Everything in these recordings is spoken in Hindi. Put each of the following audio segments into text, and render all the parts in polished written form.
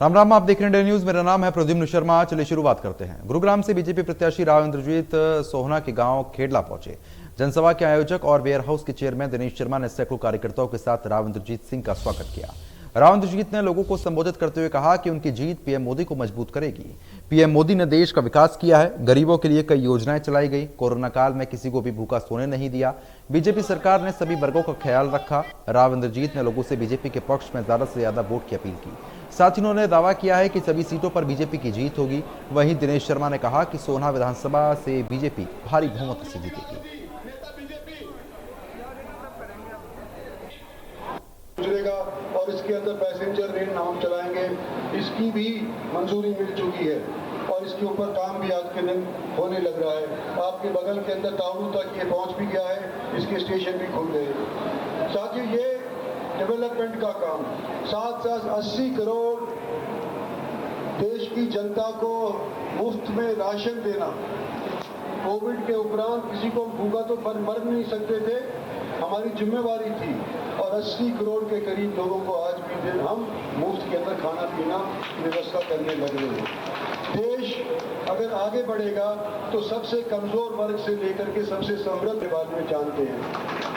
राम राम, आप देख रहे हैं इंडिया न्यूज। मेरा नाम है प्रद्युम्न शर्मा। चलिए शुरुआत करते हैं। गुरुग्राम से बीजेपी प्रत्याशी राव इंद्रजीत सोहना के गांव खेडला पहुंचे। जनसभा के आयोजक और वेयर हाउस के चेयरमैन दिनेश शर्मा ने सैकड़ों कार्यकर्ताओं के साथ राव इंद्रजीत सिंह का स्वागत किया। राव इंद्रजीत ने लोगों को संबोधित करते हुए कहा कि उनकी जीत पीएम मोदी को मजबूत करेगी। पीएम मोदी ने देश का विकास किया है, गरीबों के लिए कई योजनाएं चलाई गई, कोरोना काल में किसी को भी भूखा सोने नहीं दिया। बीजेपी सरकार ने सभी वर्गों का ख्याल रखा। राव इंद्रजीत ने लोगों से बीजेपी के पक्ष में ज्यादा से ज्यादा वोट की अपील की। साथ ही उन्होंने दावा किया है कि सभी सीटों पर बीजेपी की जीत होगी। वहीं दिनेश शर्मा ने कहा कि सोहना विधानसभा से बीजेपी भारी बहुमत से जीतेगी। और इसके अंदर पैसेंजर ट्रेन नाम चलाएंगे, इसकी भी मंजूरी मिल चुकी है और इसके ऊपर काम भी आज के दिन होने लग रहा है। आपके बगल के अंदर टाउन तक ये पहुंच भी गया है, इसके स्टेशन भी खुल गए। साथियों, ये डेवलपमेंट का काम 780 करोड़ देश की जनता को मुफ्त में राशन देना। कोविड के उपरांत किसी को भूखा तो मर नहीं सकते थे, हमारी जिम्मेवारी थी और 80 करोड़ के करीब लोगों को आज भी दिन हम मुफ्त के अंदर खाना पीना व्यवस्था करने लगे हैं। देश अगर आगे बढ़ेगा तो सबसे कमजोर वर्ग से लेकर के सबसे समृद्ध के बारे में जानते हैं।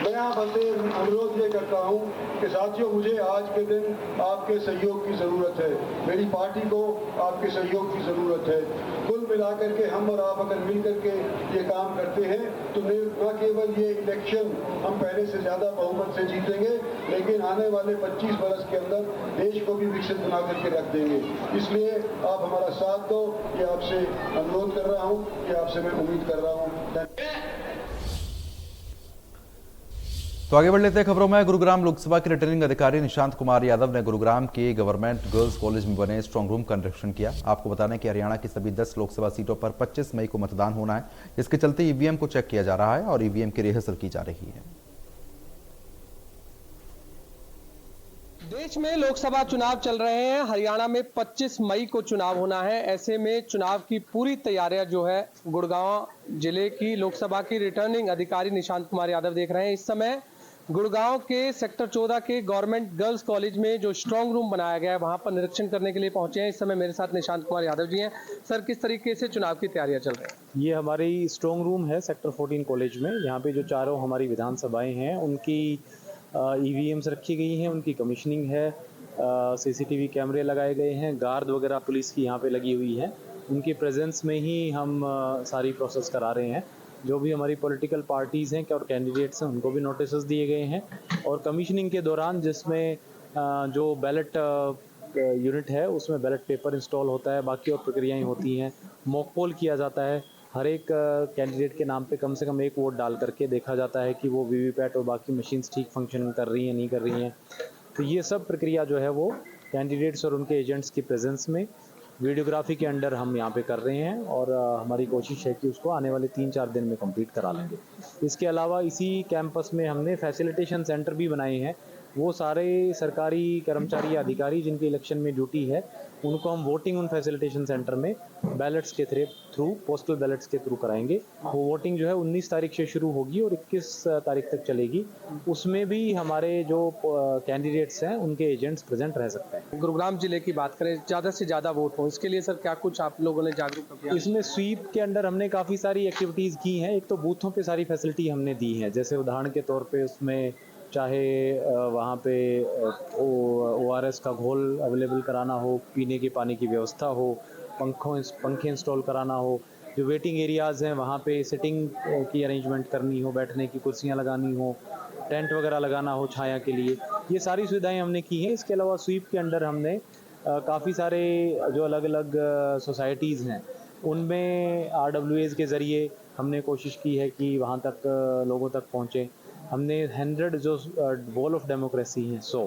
मैं आपसे अनुरोध ये करता हूं कि साथियों, मुझे आज के दिन आपके सहयोग की जरूरत है, मेरी पार्टी को आपके सहयोग की जरूरत है। कुल मिलाकर के हम और आप अगर मिल करके ये काम करते हैं तो न केवल ये इलेक्शन हम पहले से ज्यादा बहुमत से जीतेंगे, लेकिन आने वाले 25 वर्ष के अंदर देश को भी विकसित बना करके रख देंगे। इसलिए आप हमारा साथ दो, ये आपसे अनुरोध कर रहा हूँ, ये आपसे मैं उम्मीद कर रहा हूँ। तो आगे बढ़ लेते हैं खबरों में। गुरुग्राम लोकसभा के रिटर्निंग अधिकारी निशांत कुमार यादव ने गुरुग्राम के गवर्नमेंट गर्ल्स कॉलेज में बने स्ट्रांग रूम का निरीक्षण किया। आपको बता दें कि हरियाणा की सभी 10 लोकसभा सीटों पर 25 मई को मतदान होना है। इसके चलते ईवीएम को चेक किया जा रहा है और ईवीएम की रिहर्सल की जा रही है। देश में लोकसभा चुनाव चल रहे हैं। हरियाणा में 25 मई को चुनाव होना है। ऐसे में चुनाव की पूरी तैयारियां जो है गुड़गांव जिले की लोकसभा की रिटर्निंग अधिकारी निशांत कुमार यादव देख रहे हैं। इस समय गुड़गांव के सेक्टर 14 के गवर्नमेंट गर्ल्स कॉलेज में जो स्ट्रांग रूम बनाया गया है वहां पर निरीक्षण करने के लिए पहुंचे हैं। इस समय मेरे साथ निशांत कुमार यादव जी हैं। सर, किस तरीके से चुनाव की तैयारियां चल रही हैं? ये हमारी स्ट्रांग रूम है सेक्टर 14 कॉलेज में। यहाँ पे जो चारों हमारी विधानसभाएं हैं उनकी ईवीएम्स रखी गई हैं, उनकी कमीशनिंग है, सीसीटीवी कैमरे लगाए गए हैं, गार्ड वगैरह पुलिस की यहाँ पे लगी हुई है। उनकी प्रेजेंस में ही हम सारी प्रोसेस करा रहे हैं। जो भी हमारी पॉलिटिकल पार्टीज़ हैं और कैंडिडेट्स हैं उनको भी नोटिस दिए गए हैं और कमीशनिंग के दौरान जिसमें जो बैलेट यूनिट है उसमें बैलेट पेपर इंस्टॉल होता है, बाकी और प्रक्रियाएँ होती हैं। मॉक पोल किया जाता है, हर एक कैंडिडेट के नाम पे कम से कम एक वोट डाल करके देखा जाता है कि वो वीवीपैट और बाकी मशीन्स ठीक फंक्शन कर रही हैं नहीं कर रही हैं। तो ये सब प्रक्रिया जो है वो कैंडिडेट्स और उनके एजेंट्स की प्रेजेंस में वीडियोग्राफी के अंडर हम यहाँ पे कर रहे हैं और हमारी कोशिश है कि उसको आने वाले 3-4 दिन में कंप्लीट करा लेंगे। इसके अलावा इसी कैंपस में हमने फैसिलिटेशन सेंटर भी बनाए हैं। वो सारे सरकारी कर्मचारी या अधिकारी जिनकी इलेक्शन में ड्यूटी है उनको हम वोटिंग उन फैसिलिटेशन सेंटर में बैलेट्स के थ्रू पोस्टल बैलेट्स के थ्रू कराएंगे। वो वोटिंग जो है 19 तारीख से शुरू होगी और 21 तारीख तक चलेगी। उसमें भी हमारे जो कैंडिडेट्स हैं उनके एजेंट्स प्रेजेंट रह सकते हैं। गुरुग्राम जिले की बात करें, ज्यादा से ज्यादा वोट हो, इसके लिए सर क्या कुछ आप लोगों ने जागरूक किया? इसमें स्वीप के अंडर हमने काफ़ी सारी एक्टिविटीज़ की हैं। एक तो बूथों पे सारी फैसिलिटी हमने दी है, जैसे उदाहरण के तौर पे उसमें चाहे वहाँ पे ORS का घोल अवेलेबल कराना हो, पीने के पानी की व्यवस्था हो, पंखे इंस्टॉल कराना हो, जो वेटिंग एरियाज़ हैं वहाँ पे सिटिंग की अरेंजमेंट करनी हो, बैठने की कुर्सियाँ लगानी हो, टेंट वगैरह लगाना हो छाया के लिए, ये सारी सुविधाएं हमने की हैं। इसके अलावा स्वीप के अंडर हमने काफ़ी सारे जो अलग अलग सोसाइटीज़ हैं उनमें RWAs के ज़रिए हमने कोशिश की है कि वहाँ तक लोगों तक पहुँचे। हमने 100 जो वॉल ऑफ डेमोक्रेसी हैं 100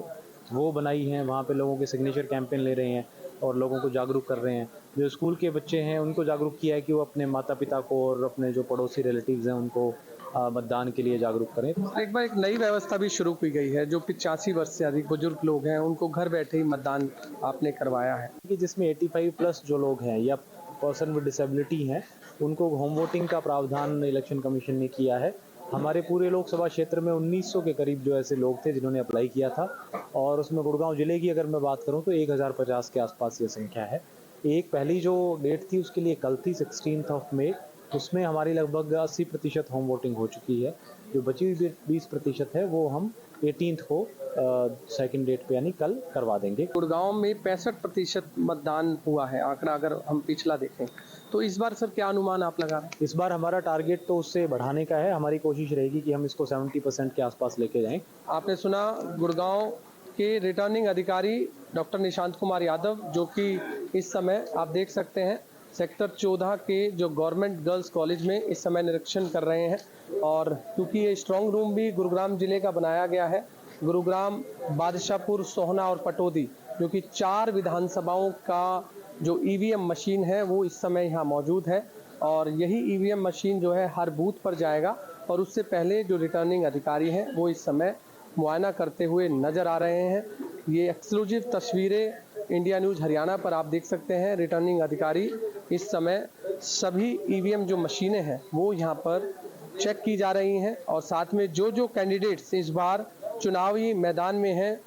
वो बनाई हैं, वहाँ पे लोगों के सिग्नेचर कैंपेन ले रहे हैं और लोगों को जागरूक कर रहे हैं। जो स्कूल के बच्चे हैं उनको जागरूक किया है कि वो अपने माता पिता को और अपने जो पड़ोसी रिलेटिव्स हैं उनको मतदान के लिए जागरूक करें। एक बार एक नई व्यवस्था भी शुरू की गई है, जो 85 वर्ष से अधिक बुजुर्ग लोग हैं उनको घर बैठे ही मतदान आपने करवाया है, कि जिसमें 85+ जो लोग हैं या पर्सन विद डिसेबिलिटी हैं उनको होम वोटिंग का प्रावधान इलेक्शन कमीशन ने किया है। हमारे पूरे लोकसभा क्षेत्र में 1900 के करीब जो ऐसे लोग थे जिन्होंने अप्लाई किया था, और उसमें गुड़गांव जिले की अगर मैं बात करूं तो 1050 के आसपास ये संख्या है। एक पहली जो डेट थी उसके लिए कल थी 16 मई, उसमें हमारी लगभग 80% होम वोटिंग हो चुकी है। जो बची हुई 20% है वो हम 18 को सेकंड डेट पे यानी कल करवा देंगे। गुड़गांव में 65% मतदान हुआ है आंकड़ा अगर हम पिछला देखें, तो इस बार सर क्या अनुमान आप लगा रहे हैं? इस बार हमारा टारगेट तो उससे बढ़ाने का है। हमारी कोशिश रहेगी कि हम इसको 70% के आसपास लेके जाएं। आपने सुना गुड़गांव के रिटर्निंग अधिकारी डॉक्टर निशांत कुमार यादव, जो कि इस समय आप देख सकते हैं सेक्टर 14 के जो गवर्नमेंट गर्ल्स कॉलेज में इस समय निरीक्षण कर रहे हैं। और क्योंकि ये स्ट्रांग रूम भी गुरुग्राम जिले का बनाया गया है, गुरुग्राम, बादशाहपुर, सोहना और पटौदी, जो कि 4 विधानसभाओं का जो ईवीएम मशीन है वो इस समय यहाँ मौजूद है। और यही ईवीएम मशीन जो है हर बूथ पर जाएगा, और उससे पहले जो रिटर्निंग अधिकारी हैं वो इस समय मुआयना करते हुए नज़र आ रहे हैं। ये एक्सक्लूसिव तस्वीरें इंडिया न्यूज़ हरियाणा पर आप देख सकते हैं। रिटर्निंग अधिकारी इस समय सभी ईवीएम जो मशीनें हैं वो यहाँ पर चेक की जा रही हैं, और साथ में जो जो कैंडिडेट्स इस बार चुनावी मैदान में हैं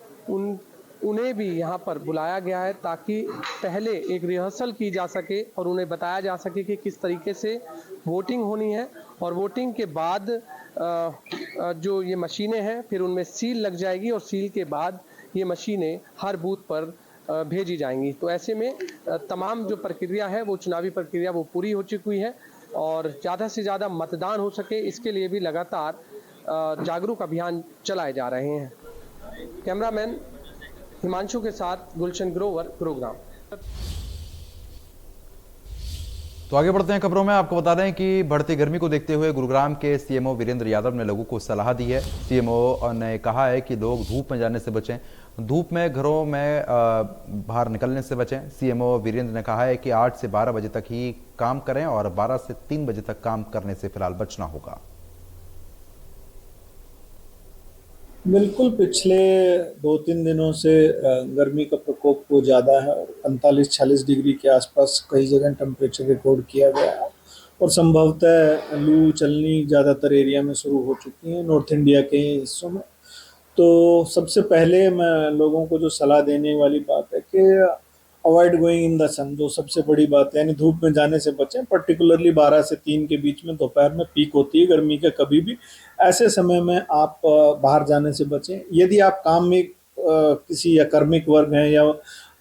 उन्हें भी यहाँ पर बुलाया गया है, ताकि पहले एक रिहर्सल की जा सके और उन्हें बताया जा सके कि किस तरीके से वोटिंग होनी है। और वोटिंग के बाद जो ये मशीनें हैं फिर उनमें सील लग जाएगी, और सील के बाद ये मशीनें हर बूथ पर भेजी जाएंगी। तो ऐसे में तमाम जो प्रक्रिया है वो चुनावी प्रक्रिया वो पूरी हो चुकी है, और ज़्यादा से ज़्यादा मतदान हो सके इसके लिए भी लगातार जागरूक अभियान चलाए जा रहे हैं। कैमरामैन हिमांशु के साथ गुलशन ग्रोवर, गुरुग्राम। तो आगे बढ़ते हैं खबरों में। आपको बता दें कि बढ़ती गर्मी को देखते हुए गुरुग्राम के सीएमओ वीरेंद्र यादव ने लोगों को सलाह दी है। सीएमओ ने कहा है कि लोग धूप में जाने से बचें, धूप में घरों में बाहर निकलने से बचें। सीएमओ वीरेंद्र ने कहा है कि 8 से 12 बजे तक ही काम करें और 12 से 3 बजे तक काम करने से फिलहाल बचना होगा। बिल्कुल, पिछले 2-3 दिनों से गर्मी का प्रकोप बहुत ज़्यादा है और 45-46 डिग्री के आसपास कई जगह टेम्परेचर रिकॉर्ड किया गया है, और संभवतः लू चलनी ज़्यादातर एरिया में शुरू हो चुकी है नॉर्थ इंडिया के हिस्सों में। तो सबसे पहले मैं लोगों को जो सलाह देने वाली बात है कि अवॉइड गोइंग इन द सन, जो सबसे बड़ी बात है, यानी धूप में जाने से बचें। पर्टिकुलरली 12 से 3 के बीच में दोपहर में पीक होती है गर्मी का, कभी भी ऐसे समय में आप बाहर जाने से बचें। यदि आप काम में किसी या कार्मिक वर्ग हैं या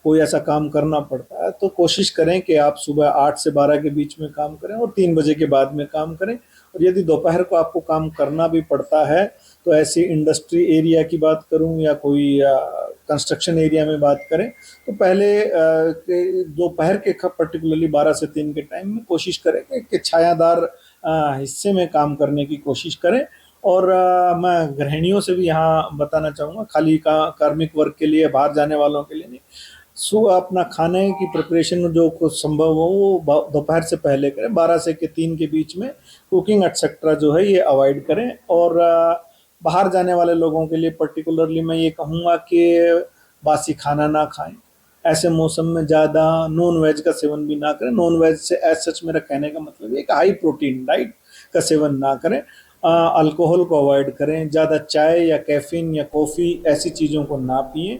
कोई ऐसा काम करना पड़ता है तो कोशिश करें कि आप सुबह 8 से 12 के बीच में काम करें और 3 बजे के बाद में काम करें। और यदि दोपहर को आपको काम करना भी पड़ता है तो ऐसे इंडस्ट्री एरिया की बात करूं या कोई कंस्ट्रक्शन एरिया में बात करें तो पहले दोपहर के पर्टिकुलरली 12 से 3 के टाइम में कोशिश करें कि छायादार हिस्से में काम करने की कोशिश करें। और मैं गृहिणियों से भी यहाँ बताना चाहूँगा, खाली कार्मिक वर्ग के लिए, बाहर जाने वालों के लिए नहीं, सुबह अपना खाने की प्रिपरेशन जो कुछ संभव हो वो दोपहर से पहले करें। 12 से 3 के बीच में कुकिंग एटसेट्रा जो है ये अवॉइड करें। और बाहर जाने वाले लोगों के लिए पर्टिकुलरली मैं ये कहूँगा कि बासी खाना ना खाएं। ऐसे मौसम में ज़्यादा नॉन वेज का सेवन भी ना करें। नॉन वेज से एज सच मेरा कहने का मतलब है कि हाई प्रोटीन डाइट का सेवन ना करें। अल्कोहल को अवॉइड करें, ज़्यादा चाय या कैफीन या कॉफ़ी ऐसी चीज़ों को ना पिएं।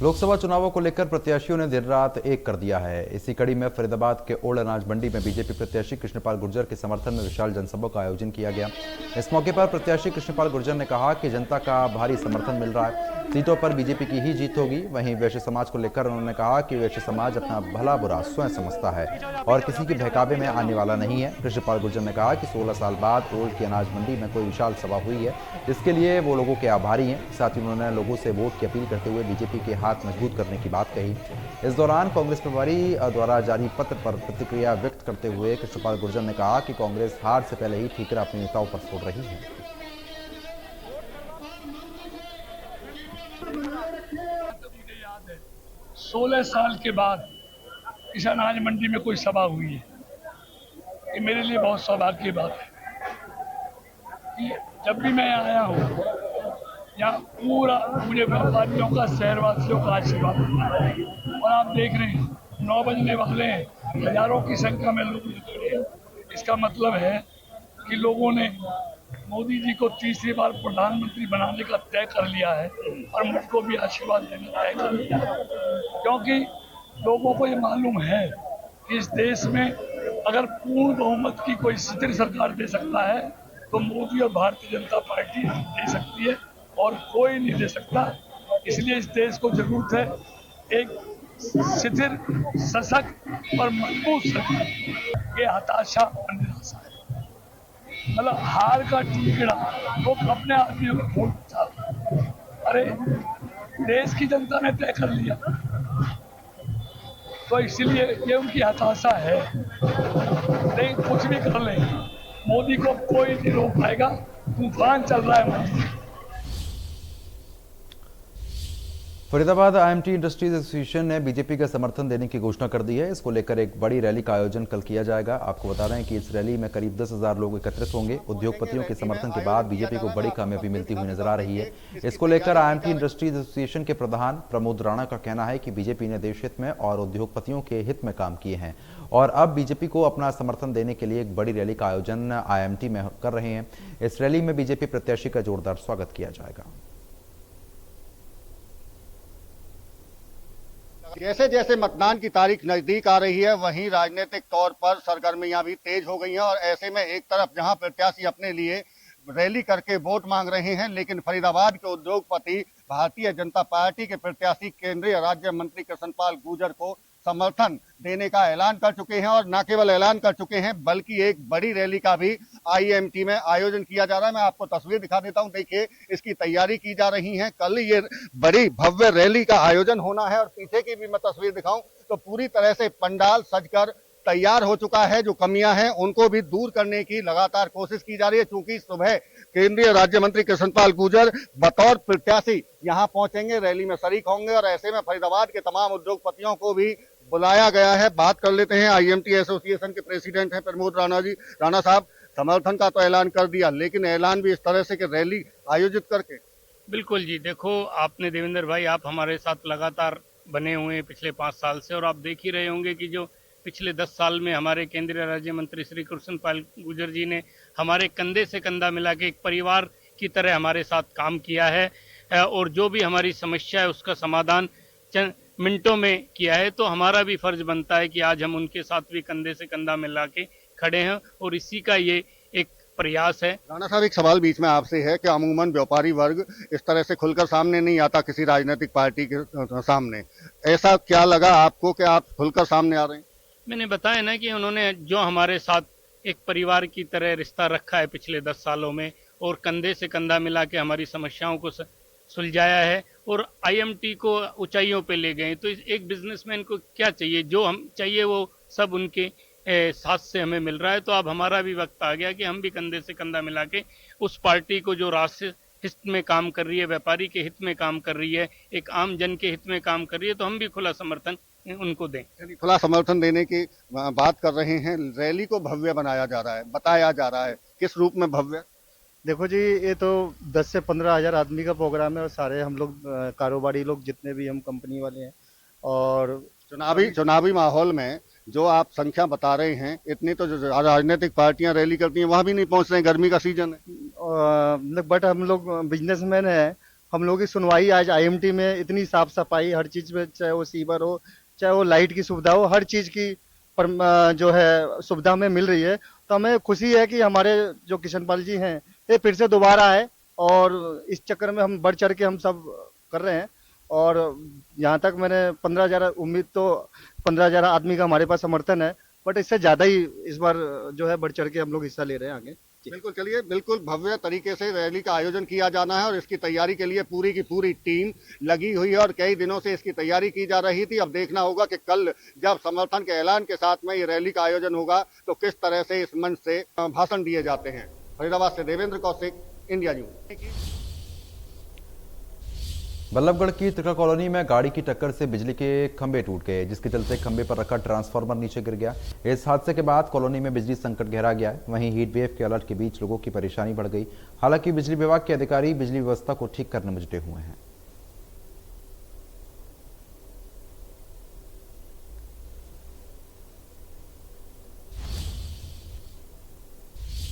लोकसभा चुनावों को लेकर प्रत्याशियों ने दिन रात एक कर दिया है। इसी कड़ी में फरीदाबाद के ओल्ड अनाज मंडी में बीजेपी प्रत्याशी कृष्णपाल गुर्जर के समर्थन में विशाल जनसभा का आयोजन किया गया। इस मौके पर प्रत्याशी कृष्णपाल गुर्जर ने कहा कि जनता का भारी समर्थन मिल रहा है, सीटों पर बीजेपी की ही जीत होगी। वहीं वैश्य समाज को लेकर उन्होंने कहा कि वैश्य समाज अपना भला बुरा स्वयं समझता है और किसी के बहकावे में आने वाला नहीं है। कृष्णपाल गुर्जर ने कहा कि 16 साल बाद ओल्ड की अनाज मंडी में कोई विशाल सभा हुई है, जिसके लिए वो लोगों के आभारी हैं। साथ ही उन्होंने लोगों से वोट की अपील करते हुए बीजेपी के हाथ मजबूत करने की बात कही। इस दौरान कांग्रेस प्रभारी द्वारा जारी पत्र पर प्रतिक्रिया व्यक्त करते हुए कृष्णपाल गुर्जर ने कहा कि कांग्रेस हार से पहले ही ठीकरा अपने नेताओं पर फोड़ रही है। 16 साल के बाद इस अनाज मंडी में कोई सभा हुई है, ये मेरे लिए बहुत सौभाग्य की बात है कि जब भी मैं आया हूँ यहाँ पूरा मुझे व्यापारियों का, शहरवासियों का आशीर्वाद मिला है। और आप देख रहे हैं 9 बजने वाले हैं, हजारों की संख्या में लोग जुटे हैं। इसका मतलब है कि लोगों ने मोदी जी को तीसरी बार प्रधानमंत्री बनाने का तय कर लिया है और मुझको भी आशीर्वाद देना तय कर लिया है, क्योंकि लोगों को ये मालूम है कि इस देश में अगर पूर्ण बहुमत की कोई स्थिर सरकार दे सकता है तो मोदी और भारतीय जनता पार्टी दे सकती है और कोई नहीं दे सकता। इसलिए इस देश को जरूरत है एक स्थिर, सशक्त और मजबूत सरकार। ये हताशा और निराशा है, मतलब हार का टीकड़ा वो अपने आदमियों को फूट था। अरे देश की जनता ने तय कर लिया, तो इसलिए ये उनकी हताशा है। लेकिन कुछ भी कर ले, मोदी को कोई नहीं रोक पाएगा। तूफान चल रहा है Modi. Faridabad IMT industries association ने बीजेपी का समर्थन देने की घोषणा कर दी है। इसको लेकर एक बड़ी रैली का आयोजन कल किया जाएगा। आपको बता दें कि इस रैली में करीब 10,000 लोग एकत्रित होंगे। उद्योगपतियों के समर्थन के बाद बीजेपी को बड़ी कामयाबी मिलती हुई नजर आ रही है। इसको लेकर आईएमटी इंडस्ट्रीज एसोसिएशन के प्रधान प्रमोद राणा का कहना है कि बीजेपी ने देश हित में और उद्योगपतियों के हित में काम किए हैं और अब बीजेपी को अपना समर्थन देने के लिए एक बड़ी रैली का आयोजन आईएमटी में कर रहे हैं। इस रैली में बीजेपी प्रत्याशी का जोरदार स्वागत किया जाएगा। जैसे जैसे मतदान की तारीख नजदीक आ रही है, वहीं राजनीतिक तौर पर सरगर्मियां भी तेज हो गई हैं और ऐसे में एक तरफ जहां प्रत्याशी अपने लिए रैली करके वोट मांग रहे हैं, लेकिन फरीदाबाद के उद्योगपति भारतीय जनता पार्टी के प्रत्याशी केंद्रीय राज्य मंत्री कृष्णपाल गुर्जर को समर्थन देने का ऐलान कर चुके हैं और न केवल ऐलान कर चुके हैं बल्कि एक बड़ी रैली का भी आईएमटी में आयोजन किया जा रहा है। मैं आपको तस्वीर दिखा देता हूं, देखिए इसकी तैयारी की जा रही है। कल ये बड़ी भव्य रैली का आयोजन होना है और पीछे की भी मैं तस्वीर दिखाऊं तो पूरी तरह से पंडाल सजकर तैयार हो चुका है। जो कमियां हैं उनको भी दूर करने की लगातार कोशिश की जा रही है। चूंकि सुबह केंद्रीय राज्य मंत्री कृष्णपाल गुर्जर बतौर प्रत्याशी यहां पहुंचेंगे, रैली में शरीक होंगे और ऐसे में फरीदाबाद के तमाम उद्योगपतियों को भी बुलाया गया है। बात कर लेते हैं आईएमटी एसोसिएशन के प्रेसिडेंट हैं प्रमोद राणा जी। राणा साहब, समर्थन का तो ऐलान कर दिया, लेकिन ऐलान भी इस तरह से कि रैली आयोजित करके। बिल्कुल जी, देखो आपने देवेंद्र भाई, आप हमारे साथ लगातार बने हुए हैं पिछले 5 साल से और आप देख ही रहे होंगे कि जो पिछले 10 साल में हमारे केंद्रीय राज्य मंत्री श्री कृष्णपाल गुर्जर जी ने हमारे कंधे से कंधा मिला के एक परिवार की तरह हमारे साथ काम किया है और जो भी हमारी समस्या है उसका समाधान चंद मिनटों में किया है। तो हमारा भी फर्ज बनता है कि आज हम उनके साथ भी कंधे से कंधा मिला के खड़े हैं और इसी का ये एक प्रयास है। राणा साहब, एक सवाल बीच में आपसे है कि अमूमन व्यापारी वर्ग इस तरह से खुलकर सामने नहीं आता किसी राजनीतिक पार्टी के सामने, ऐसा क्या लगा आपको कि आप खुलकर सामने आ रहे हैं? मैंने बताया ना कि उन्होंने जो हमारे साथ एक परिवार की तरह रिश्ता रखा है पिछले 10 सालों में और कंधे से कंधा मिला के हमारी समस्याओं को सुलझाया है और आईएमटी को ऊंचाइयों पे ले गए। तो एक बिजनेसमैन को क्या चाहिए, जो हम चाहिए वो सब उनके साथ से हमें मिल रहा है। तो अब हमारा भी वक्त आ गया कि हम भी कंधे से कंधा मिला के उस पार्टी को जो राष्ट्र हित में काम कर रही है, व्यापारी के हित में काम कर रही है, एक आम जन के हित में काम कर रही है, तो हम भी खुला समर्थन उनको दें। खुला समर्थन देने की बात कर रहे हैं। रैली को भव्य बनाया जा रहा है, बताया जा रहा है, किस रूप में भव्य? देखो जी, ये तो 10 से 15 हज़ार आदमी का प्रोग्राम है और सारे हम लोग कारोबारी लोग जितने भी हम कंपनी वाले हैं और चुनावी माहौल में जो आप संख्या बता रहे हैं, इतनी तो जो राजनीतिक पार्टियां रैली करती हैं वहां भी नहीं पहुंच रहे हैं, गर्मी का सीजन है। बट हम लोग बिजनेसमैन हैं, हम लोग की सुनवाई आज आईएमटी में इतनी साफ सफाई हर चीज में, चाहे वो सीवर हो, चाहे वो लाइट की सुविधा हो, हर चीज की जो है सुविधा में मिल रही है। तो हमें खुशी है कि हमारे जो किशनपाल जी हैं ये फिर से दोबारा आए और इस चक्कर में हम बढ़ चढ़ के हम सब कर रहे हैं। और यहाँ तक मैंने 15,000 उम्मीद, तो 15,000 आदमी का हमारे पास समर्थन है, बट इससे ज्यादा ही इस बार जो है बढ़ चढ़ के हम लोग हिस्सा ले रहे हैं आगे। बिल्कुल, चलिए, बिल्कुल भव्य तरीके से रैली का आयोजन किया जाना है और इसकी तैयारी के लिए पूरी की पूरी टीम लगी हुई है और कई दिनों से इसकी तैयारी की जा रही थी। अब देखना होगा कि कल जब समर्थन के ऐलान के साथ में ये रैली का आयोजन होगा तो किस तरह से इस मंच से भाषण दिए जाते हैं। फरीदाबाद से देवेंद्र कौशिक, इंडिया न्यूज। बल्लभगढ़ की त्रिका कॉलोनी में गाड़ी की टक्कर से बिजली के खंभे टूट गए, जिसके चलते खंभे पर रखा ट्रांसफार्मर नीचे गिर गया। इस हादसे के बाद कॉलोनी में बिजली संकट गहरा गया है। वहीं हीट वेव के अलर्ट के बीच लोगों की परेशानी बढ़ गई। हालांकि बिजली विभाग के अधिकारी बिजली व्यवस्था को ठीक करने में जुटे हुए हैं।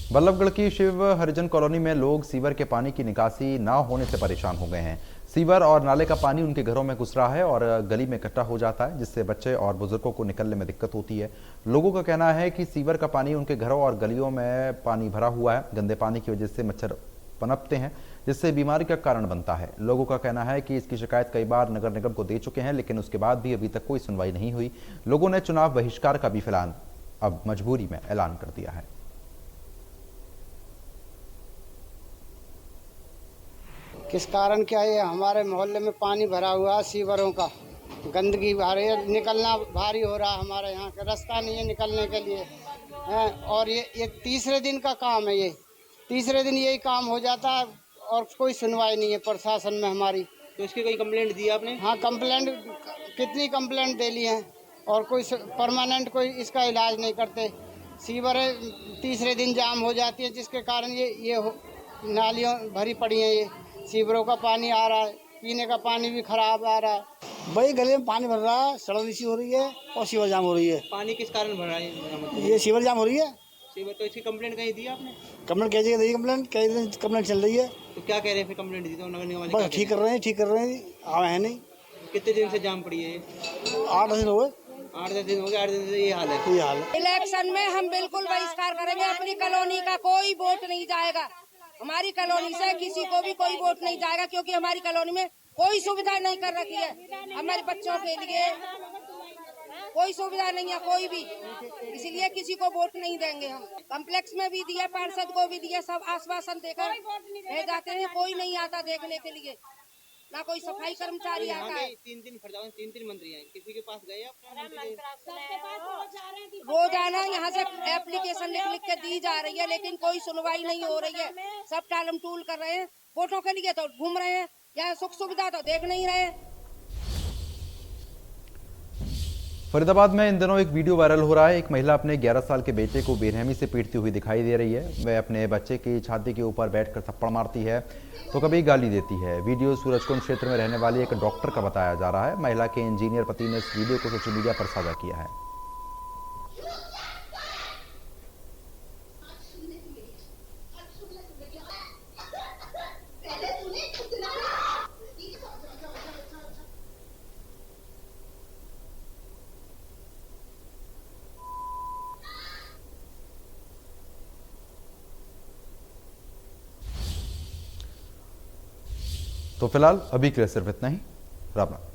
बल्लभगढ़ की शिव हरिजन कॉलोनी में लोग सीवर के पानी की निकासी ना होने से परेशान हो गए हैं। सीवर और नाले का पानी उनके घरों में घुस रहा है और गली में इकट्ठा हो जाता है, जिससे बच्चे और बुजुर्गों को निकलने में दिक्कत होती है। लोगों का कहना है कि सीवर का पानी उनके घरों और गलियों में पानी भरा हुआ है। गंदे पानी की वजह से मच्छर पनपते हैं, जिससे बीमारी का कारण बनता है। लोगों का कहना है कि इसकी शिकायत कई बार नगर निगम को दे चुके हैं, लेकिन उसके बाद भी अभी तक कोई सुनवाई नहीं हुई। लोगों ने चुनाव बहिष्कार का भी फिलहाल अब मजबूरी में ऐलान कर दिया है। किस कारण क्या है, हमारे मोहल्ले में पानी भरा हुआ है, सीवरों का गंदगी भारी है, निकलना भारी हो रहा है। हमारे यहाँ का रास्ता नहीं है निकलने के लिए है। और ये तीसरे दिन का काम है, ये तीसरे दिन यही काम हो जाता है और कोई सुनवाई नहीं है प्रशासन में हमारी। तो इसकी कोई कंप्लेंट दी आपने? हाँ, कंप्लेंट कितनी कंप्लेंट दे ली हैं और कोई परमानेंट कोई इसका इलाज नहीं करते। सीवरें तीसरे दिन जाम हो जाती है, जिसके कारण ये नालियों भरी पड़ी हैं। ये सीवरों का पानी आ रहा है, पीने का पानी भी खराब आ रहा है। भाई गले में पानी भर रहा है, सड़न सी हो रही है और सीवर जाम हो रही है। पानी किस कारण भर रहा है? ये सीवर जाम हो रही है। सीवर, तो इसकी कंप्लेंट कहीं दी आपने? कंप्लेंट कई जगह दी, कंप्लेंट कई दिन कंप्लेंट चल रही है। तो क्या कह रहे हैं फिर? कंप्लेंट दी तो नगर निगम बस ठीक कर रहे हैं, आए हैं नहीं। कितने दिन से जाम पड़ी है? 8 दिन हो गए। 8-10 दिन हो गए। 8 दिन से ये हाल है। इलेक्शन में हम बिल्कुल बहिष्कार करेंगे। अपनी कॉलोनी का कोई वोट नहीं जाएगा। हमारी कॉलोनी से किसी को भी कोई वोट नहीं जाएगा, क्योंकि हमारी कॉलोनी में कोई सुविधा नहीं कर रखी है। हमारे बच्चों के लिए कोई सुविधा नहीं है, कोई भी, इसीलिए किसी को वोट नहीं देंगे हम। कम्प्लेक्स में भी दिया, पार्षद को भी दिया, सब आश्वासन देकर रह जाते हैं। कोई नहीं आता देखने के लिए, ना कोई सफाई कर्मचारी आता है। 3 मंत्री हैं, किसी के पास गए आप? रोजाना यहाँ से एप्लीकेशन लिख के दी जा रही है, लेकिन कोई सुनवाई नहीं हो रही है। सब टालम टूल कर रहे हैं। वोटों के लिए तो घूम रहे हैं, यहाँ सुख सुविधा तो देख नहीं रहे। फरीदाबाद में इन दिनों एक वीडियो वायरल हो रहा है। एक महिला अपने 11 साल के बेटे को बेरहमी से पीटती हुई दिखाई दे रही है। वह अपने बच्चे की छाती के ऊपर बैठकर थप्पड़ मारती है तो कभी गाली देती है। वीडियो सूरजकुंड क्षेत्र में रहने वाली एक डॉक्टर का बताया जा रहा है। महिला के इंजीनियर पति ने इस वीडियो को सोशल मीडिया पर साझा किया है। तो फिलहाल अभी के लिए सिर्फ इतना ही। राम राम।